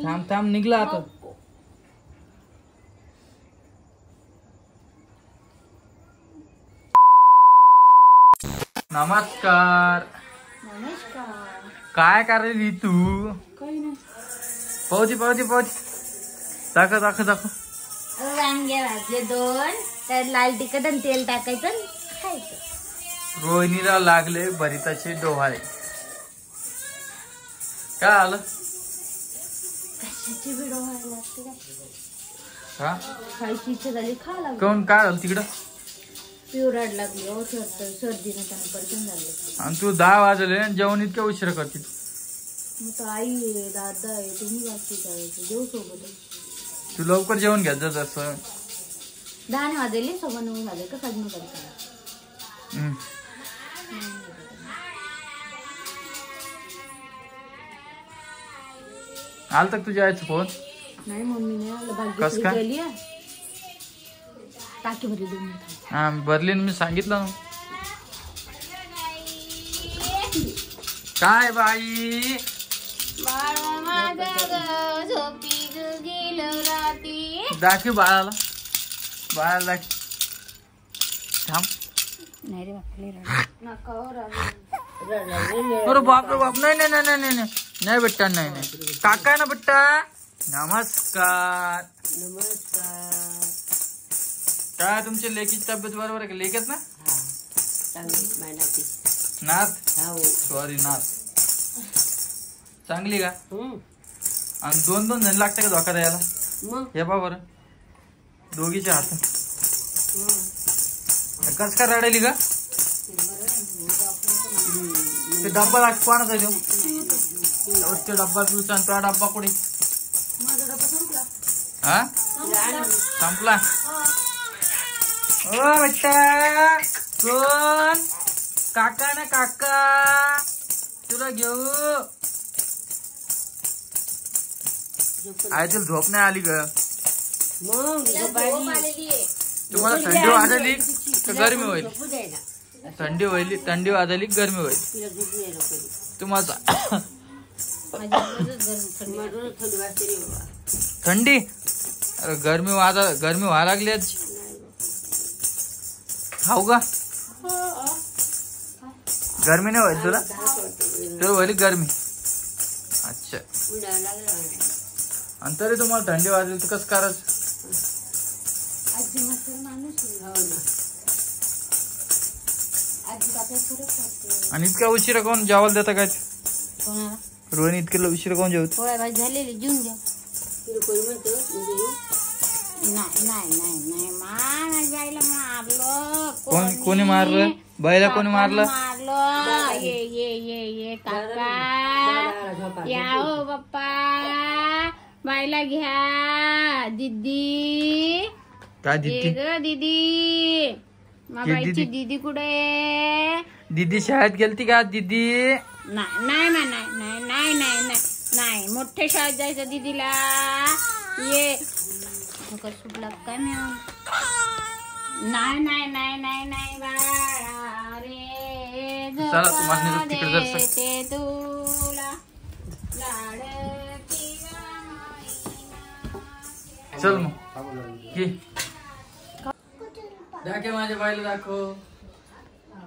थांब थांब निघला आता. नमस्कार. नमस्कार. काय करायली तू? काही नाही. पावती पावती पावती दाखव दाखव दाखव. वांगे भाजले 2, त्यात लाल तिखट आणि तेल टाकायचं आणि खायचं. रोहिणीला लागले भरिताचे डोहाळे. काय आलं? कशाची व्हिडिओ व्हायला लागते काय? हा खायची इच्छा झाली खा लागली. कोण काय झालं तिकडं? पिवराड लागली हो सर्दीने त्यांना परेशान झाले. आणि तू 10 वाजले आणि जेवण इतक्या उशिरा करते तू. मग तर आई आहे दादा आहे तुम्ही बाकी जायचं जेव सोबत. तू लवकर जेवण घ्यायचं जसं. 10 वाजले 9:15 झाले का 9:30 झाले. आलं तर तुझ्या आईचा फोन? नाही मम्मीने भाग्य गेली टाकी भरली 2 मिनिट. हा भरली मी सांगितलं ना. काय बाई दाखव बाळाला. बाळाला दाखव. थांब. नाही रे बापले अरे बाप रे बाप. नाही नाही नाही नाही नाही नाही बेटा नाही नाही. काका ना बेटा. नमस्कार. नमस्कार. काय तुमच्या लेकीची तब्येत बरोबर आहे का? लेकच ना? नाथ. सॉरी नाथ. चांगली का? आणि 2-2 जण लागते का धोका द्यायला? हे पा बरं दोघीच्या हात. कस का रडायली का? ते डब्बा लाग कोणाचा देऊ? ते डब्बा तुझा आणि तुझा डब्बा कुठे? हा संपला. ओ बेटा कोण? काका ना काका तुला घेऊ. आई तुला झोप नाही आली ग? तुम्हाला थंडी वाजली तर गरमी होईल. थंडी वाजली गरमी होईल तुम्हाला. थंडी अरे गरमी व्हायला लागली आज. खाऊ का? गरमी नाही होईल तुला? तुला होईल गरमी. अच्छा. आणि तरी तुम्हाला थंडी वाजली तर कसं करायचं? आणि इतक्या उशिरा कोण जेवायला देता काय? रोहिणी इतक्या उशिरा कोण जेवत? झालेली जेवून घ्या. नाही मारलं. कोणी मारलं? बाईला कोणी मारलं? ये काका या हो बाप्पा बाईला घ्या. दीदी काय दीदी? दीदी बाईची दीदी कुठे? दीदी शाळेत गेलती का दीदी? नाही मोठ्या शाळेत जायचं दीदीला. ये सुटला काय मी? नाही बाळा रे चला तुम्हाला तिकडे देते तुला लाडकी. चल मग घे. दाखव माझ्या बाईला दाखव.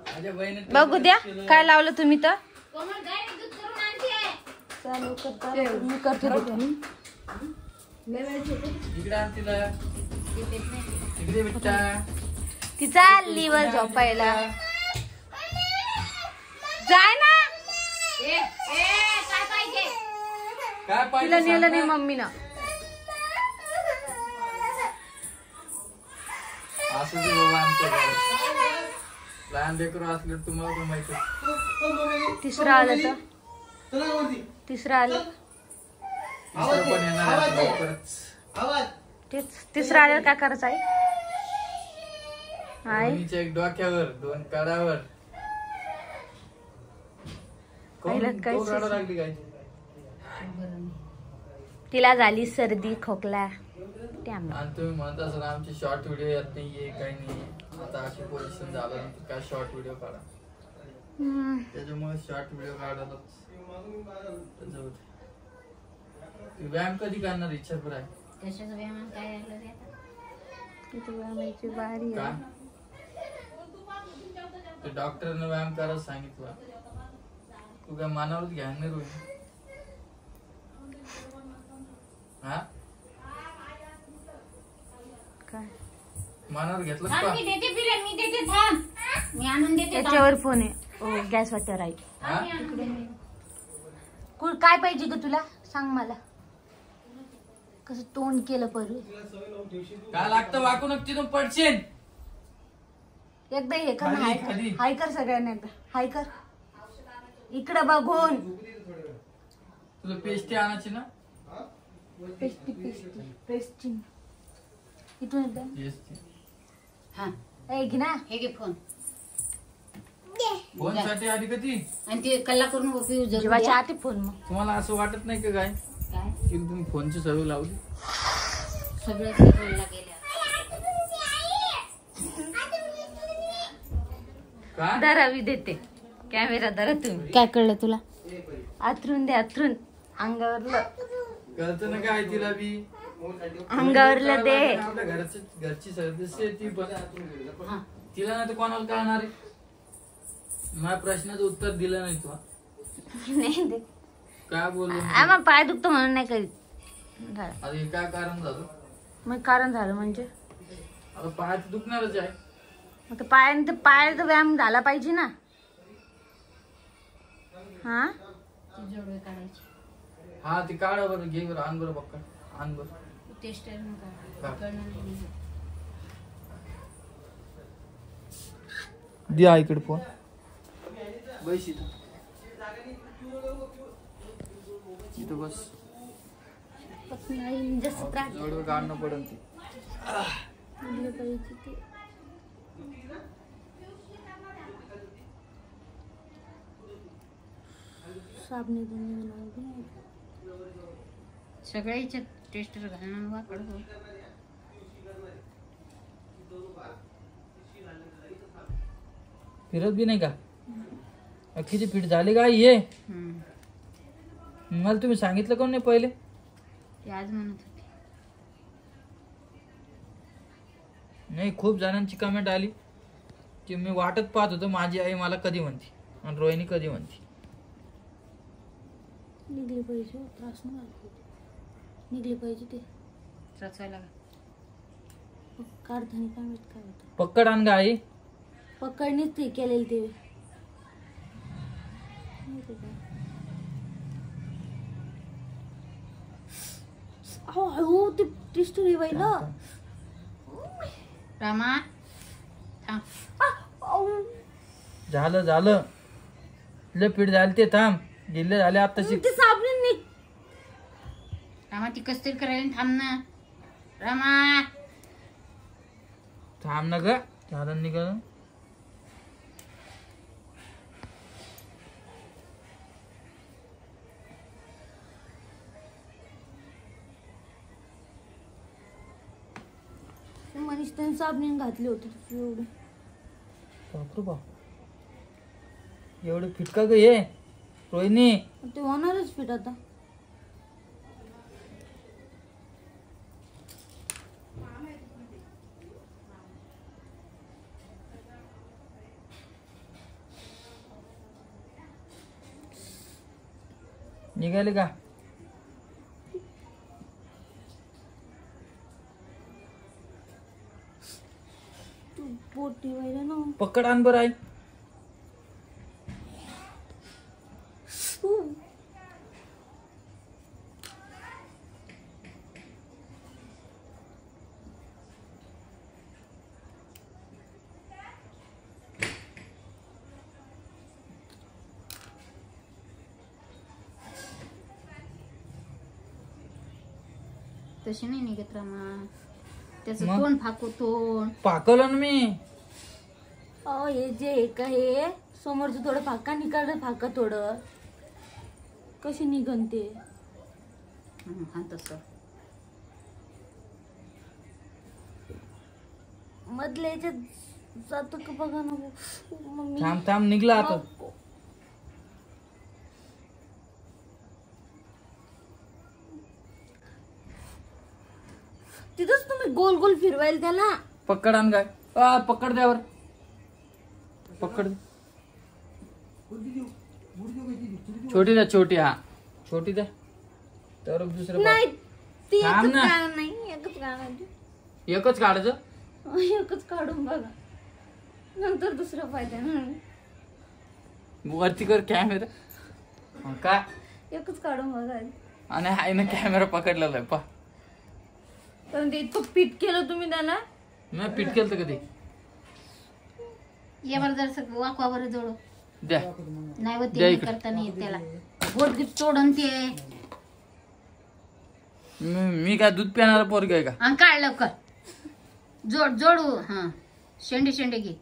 माझ्या बहिणी बघू द्या काय लावलं तुम्ही तर. मी करते इकडे आण तिला. इकडे बेटा. ती चालली वर झोपायला. जाय ना. काय पाहिजे? तिला नेलं नाही मम्मीनं. असं ते बाबा आमच्या घरात लहान लेकरू असले तुम्हाला पण माहिती. तिसरं आलं तर तिसरं आलं. तिसरं पण येणार आहे लवकरच. तेच तिसरं आल्यावर काय करायचं आहे? रोहिणीच्या एक डोक्यावर 2 कडावर. कोण रडायला लागली काय? तिला झाली सर्दी खोकला त्यामुळे. आणि तुम्ही म्हणत असाल आमचे शॉर्ट व्हिडिओ येत नाहीये काही नाही. आता अशी पोझिशन झालं काय शॉर्ट व्हिडिओ काढा. त्याच्यामुळे शॉर्ट व्हिडिओ काढायला व्यायाम कधी करणार इच्छा पर आहे? कशाचं व्यायाम काय आलं रे आता? तिथं व्यायामाची बारी का? आहे. ते डॉक्टरने व्यायाम करायला सांगितलं. तू काय मनावर घ्या नाही रोहिणी? हा काय मनावर घेतलं थांब, का? मी देते फिरन, मी देते, थांब. मी आणून देते, थांब. त्याच्यावर फोन आहे. ओ गॅस वाट्यावर आहे. हा? मी आणून देते. काय पाहिजे ग तुला सांग मला. कसं तोंड केलं परू. काय लागतं वाकू नको तिथून पडशील. एकदा हे कर ना, खाली, हाय कर. खाली. हाय कर सगळ्यांना एकदा. हाय कर इकडं बघून. तुला पेस्टी आणायची ना? पेस्टी इथून एकदा. पेस्टी हा, ए घे ना. हे घे फोन. फोन साठी आली का ती? आणि ते कल्ला करून उपयोग जरूर जीवाच्या द्या. आती फोन मग. तुम्हाला असं वाटत नाही का काय काय की तुम्ही फोनची सवय लावली? सगळं बोलला गेल्या. काय धरावी देते कॅमेरा धरा तुम्ही. काय कळलं तुला? आथरून दे आथरून. अंगावरलं कळतं ना काय तिला बी? अंगावरलं दे. आपल्या घरची सदस्य आहे ती पण. हा, तिला नाही तर कोणाला कळणार आहे? माझ्या प्रश्नाचं उत्तर दिलं नाही तू. नाही दे. काय बोललो मी? आम्हा पाय दुखतो म्हणून नाही करीत. धरा. आता हे काय कारण झालं? मग कारण झालं म्हणजे आता पायात दुखणारच आहे. मग ते पायाचा व्यायाम झाला पाहिजे ना. हा ती जोडवे काढायची. हा ती काढा बरं, घे बरं, आण बरं बक्का, आण बरं. टेस्टर का? कळणार नाही. दे आईकडे फोन. बस इथं बस. नाही जसं त्रास जोडवे काढणं पडेल ती. दिलं पाहिजे ते. साबणे सगळ्या याच्यात टेस्टर घालणं वाकडं. फिरत बी नाही का? अख्खीची पीठ झाली का ये? मला तुम्ही सांगितलं कोण नाही पहिले? ते आज म्हणत होते. नाही, खूप जणांची कमेंट आली की मी वाटत पाहत होतो माझी आई मला कधी म्हणते आणि रोहिणी कधी म्हणते. निघले पाहिजे त्रास नाही निघले पाहिजे ते रचवायला काढताना काय माहित काय होतं. पक्कड आण गा आई. पकडणीच ते केलेलं ते माहिती का? हो ते टेस्टी बाई ना. रामा थांब. झालं लय पीठ झालं ते. थांब, गिल्ले झाले आताशी. ते साबण रामा ती कसतरी करायला थांब ना. रामा थांब ना ग. झालं निघाल. मनीष त्यांनी साबण घातले होते एवढे. बापरे बाप, एवढं फिटका ग हे रोहिणी? ते होणारच फिट आता. निघाले का? तू पोट ठेवायला ना. पकड आण बरं आई. तशी नाही निघत रामा. त्याचं मग? तोंड फाकवतो. पाकवलं ना मी. हे जे आहे का हे समोरचं थोडं फाका निकाल फाका थोडं कशी निघन ते. हा तसं मधल्या याच्यात जातो का बघा ना मम्मी. थांब निघला आता. तिथंच तुम्ही गोल गोल फिरवायला त्याला. पकड आण काय पकड द्यावर पकड छोटी द्या छोटी. हा छोटी द्या तर दुसरं नाही ती थांब एकच ना. काढ नाही एकच काढायची. एकच काढायचं. एकच काढून बघा नंतर दुसरं पाहिजे ना. वरती कर कॅमेरा. काय एकच काढून बघा. आणि आईनं कॅमेरा पकडलेला आहे पा. पण ते इतकं पीठ केलं तुम्ही त्याला. मी पीठ केलं तर कधी ये बरं जर वाकवा बरं जोडू द्या. नाही व द्या ते इकडे. करता नाही येत त्याला. गोडगीट तोडून ते मी काय दूध पिणारा पोरग आहे का. आणि काढ लवकर जोडू. हा शेंडे शेंडे घे.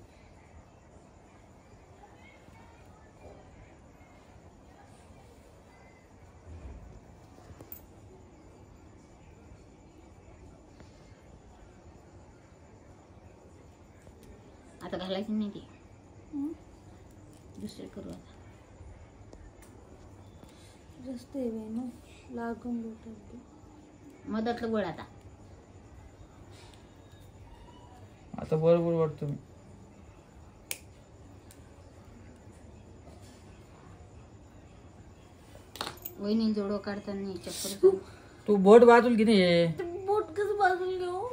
आता घालायची नाही ती. दुसरे करू आता. जास्त आहे बाई ना लागून बोटात. मधातलं गोळ आता. आता बरोबर वाटतो मी. वहिनी जोडो काढताना चक्कर. तू बोट बाजूल की नाही. बोट कसं बाजूला घेऊ.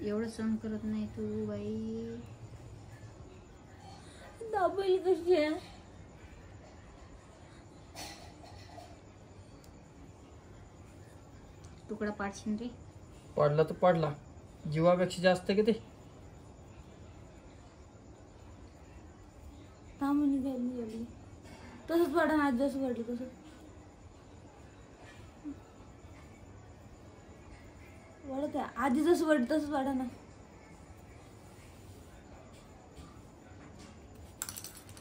एवढं सहन करत नाही तू बाई. दाबेल कशी आहे. तुकडा पाडशील रे. पडला तर पडला जीवापेक्षा जास्त की ते. थांबून गेली तसंच वाढा ना. आज जसं वाढलं तसं वाढत आहे. आधी जसं वाढलं तसंच वाढा ना.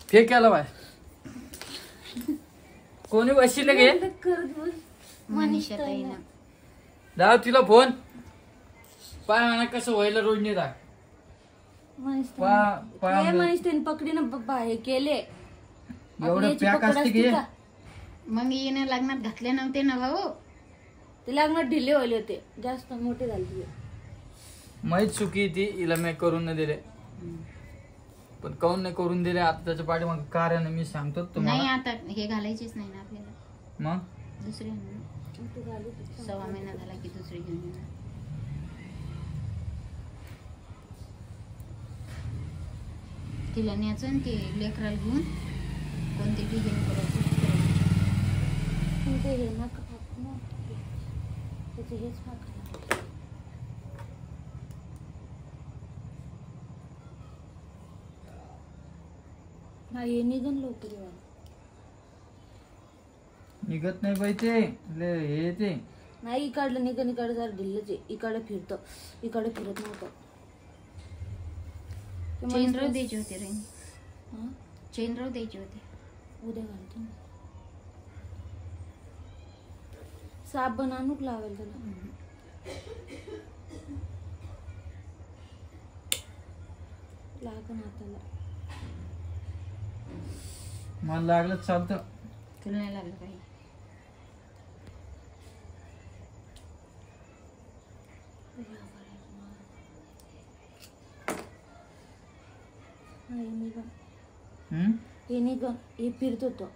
फेक केला बाय. कोणी बसले गे. करत बस. मनीषा ताईनं. लाव तिला फोन. पाय म्हणा कसं व्हायला रोडने राह. मनीष त्यांनी पकडी ना पप्पा हे केले. एवढं पॅक असते की मग येणं लग्नात घातले नव्हते ना भाऊ. ते लग्नात ढिले व्हायले होते जास्त मोठे झाले. माहीत चुकी ती हिला मी करून नाही दिले. पण काऊन नाही करून दिले आता त्याच्या पाठीमागे कारण मी सांगतो नाही तुम्हाला. आता हे घालायचीच नाही ना आपल्याला. मग दुसरी आणू. 6 महिना झाला की दुसरी घेऊन येणार. तिला न्यायचं आणि ते लेकराला घेऊन कोणते डिझाईन करायचं. ते हे नका खाऊ ना. त्याचे हेच नका. हा हे निघन लवकर येवा. निघत नाही बाई ते हे ते. नाही इकडलं निघन इकडे जरा ढिल्लच आहे. इकडे फिरतं इकडे फिरत नव्हतं. चेन राव द्यायची होती रे. हा चेन राव द्यायची होती. उद्या घालते ना. साबण आणूक लावेल त्याला. लागन हाताला. मला लागलं चालतं. तुला नाही लागलं काही. हे निघन हे फिरत होतं.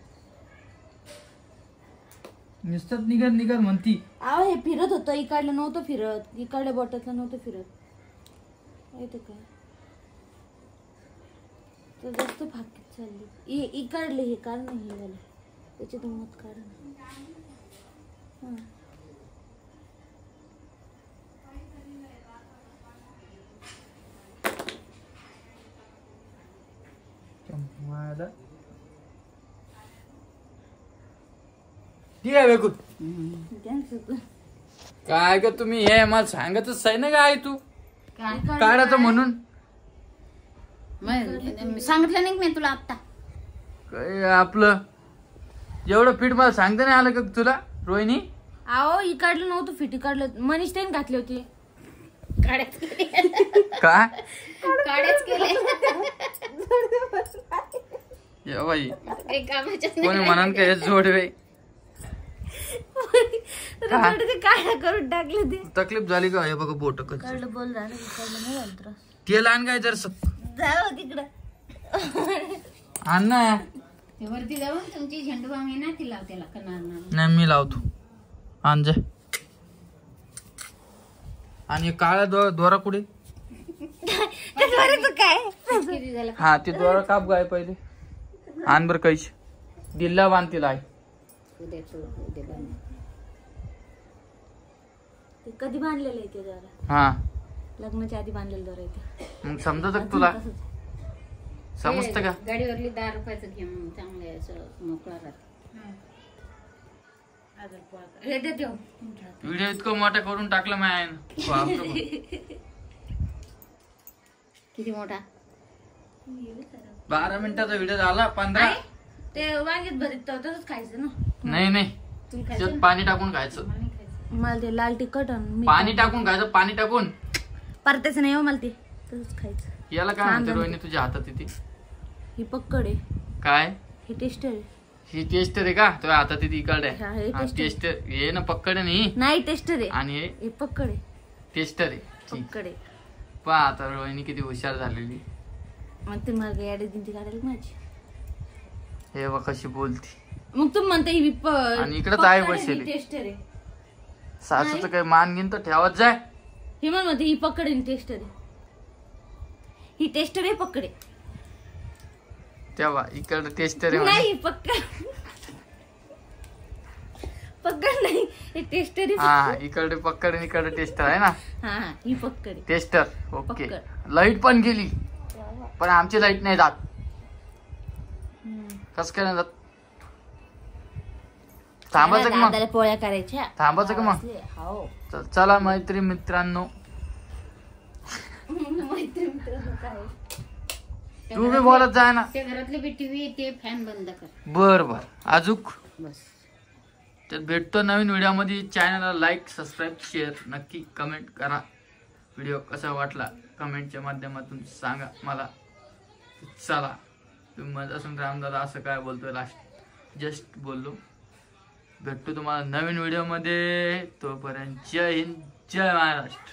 नुसतंच निघत म्हणती. आव हे फिरत होतं. इकडलं नव्हतं फिरत. इकडल्या बोटातलं नव्हतं फिरत. माहिती काय तर जास्त फाकीत चालली. इकडले हे कारण नाही हे झालं त्याच्यात मत कारण. हा ठीक आहे बेकूत. त्यांचं काय ग तुम्ही हे मला सांगतच आहे ना काय तू काय काढायचं म्हणून. सांगितलं नाही मी तुला आता. काय आपलं एवढं पीठ मला सांगता नाही आलं का तुला रोहिणी. आहो इकडलं नव्हतं फिट. इकडलं मनीष त्यांनी घातले होते. काड्याच केले. काय काड्याच केले. या बाई काही कामाच्याच कोणी म्हणान का हे जोडवे. काय? थोडे ते काय करून टाकले ते. तकलीफ झाली का? हे बघा बोट कधी कळलं बोल झालं कळलं नाही झालं त्रास. तेल आण काय जर जाऊ तिकडं. आण ना. ते वरती जाऊन तुमची झेंडू बाम आहे ना ती लाव त्याला करणार नाही मी लावतो. आण जा. आणि काळा दोरा कुठे? काय किती झालं हा ते दोरा काप गाय पहिले. आण बर कैशी दिल्ला बांधतील आहे. उद्या बांध. ते कधी बांधलेलं आहे ते जरा हा लग्नाच्या आधी बांधलेलं दोरा आहे ते. मग समजत का तुला? समजतं का? गाडीवरली 10 रुपयाचं घेऊन चांगले असं मोकळा राहते. हे दे ठेव. व्हिडिओ इतकं मोठा करून टाकला माय. किती मोठा? 12 मिनिटाचा व्हिडिओ झाला. 15. ते वांग्यात भरीत तसंच खायचं ना. नाही त्यात पाणी टाकून खायचं. मला ते लाल तिखट पाणी टाकून खायचं. पाणी टाकून परतायचं नाही हो मला ते तसंच खायचं. याला काय म्हणते रोहिणी तुझ्या हातात येते? ही पक्कड आहे. काय? ही टेस्टर आहे. ही टेस्टर आहे का तुझ्या हातात येते? इकडे हा, हे टेस्टर. टेस्टर हे ना पक्कड आहे नाही. नाही टेस्टर आहे. आणि हे पक्कड आहे. टेस्टर आहे. ठीक. पक्कड आहे. पहा आता रोहिणी किती हुशार झालेली. मग तुम्ही मला याडी दिंती काढायला माझी. हे बघ कशी बोलती. मग तुम्ही म्हणता ही आणि इकडंच आहे बसलेली. टेस्टर आहे. सासूचं काही मान घेऊन तर ठेवत जाय. हे म्हणते ही पकड आहे टेस्टर आहे. ही टेस्टर आहे पकड आहे. तेव्हा इकडं टेस्टर आहे. नाही पक्कड पक्कड नाही हे टेस्टर आहे. हा इकडे पक्कड आणि इकडे टेस्टर आहे ना. हा ही पक्कड आहे. Tester okay. पक्कड. लाईट पण गेली पण आमची लाईट नाही जात. कस काय नाही जात? थांबायचं का मग? दादाला पोळ्या करायच्या. थांबायचं का मग? हो. चला मैत्री मित्रांनो. तू बी बोलत जाय ना. ते घरातले बी टीव्ही ते फॅन बंद कर. बर अजूक बस. तर भेटतो नवीन व्हिडिओमध्ये. चॅनलला लाईक सबस्क्राईब शेअर नक्की कमेंट करा. व्हिडिओ कसा वाटला कमेंटच्या माध्यमातून सांगा मला. चला तुम्ही म्हणत असून रामदादा असं काय बोलतोय लास्ट जस्ट बोललो. भेटतो तुम्हाला नवीन व्हिडिओमध्ये. तोपर्यंत जय हिंद जय महाराष्ट्र.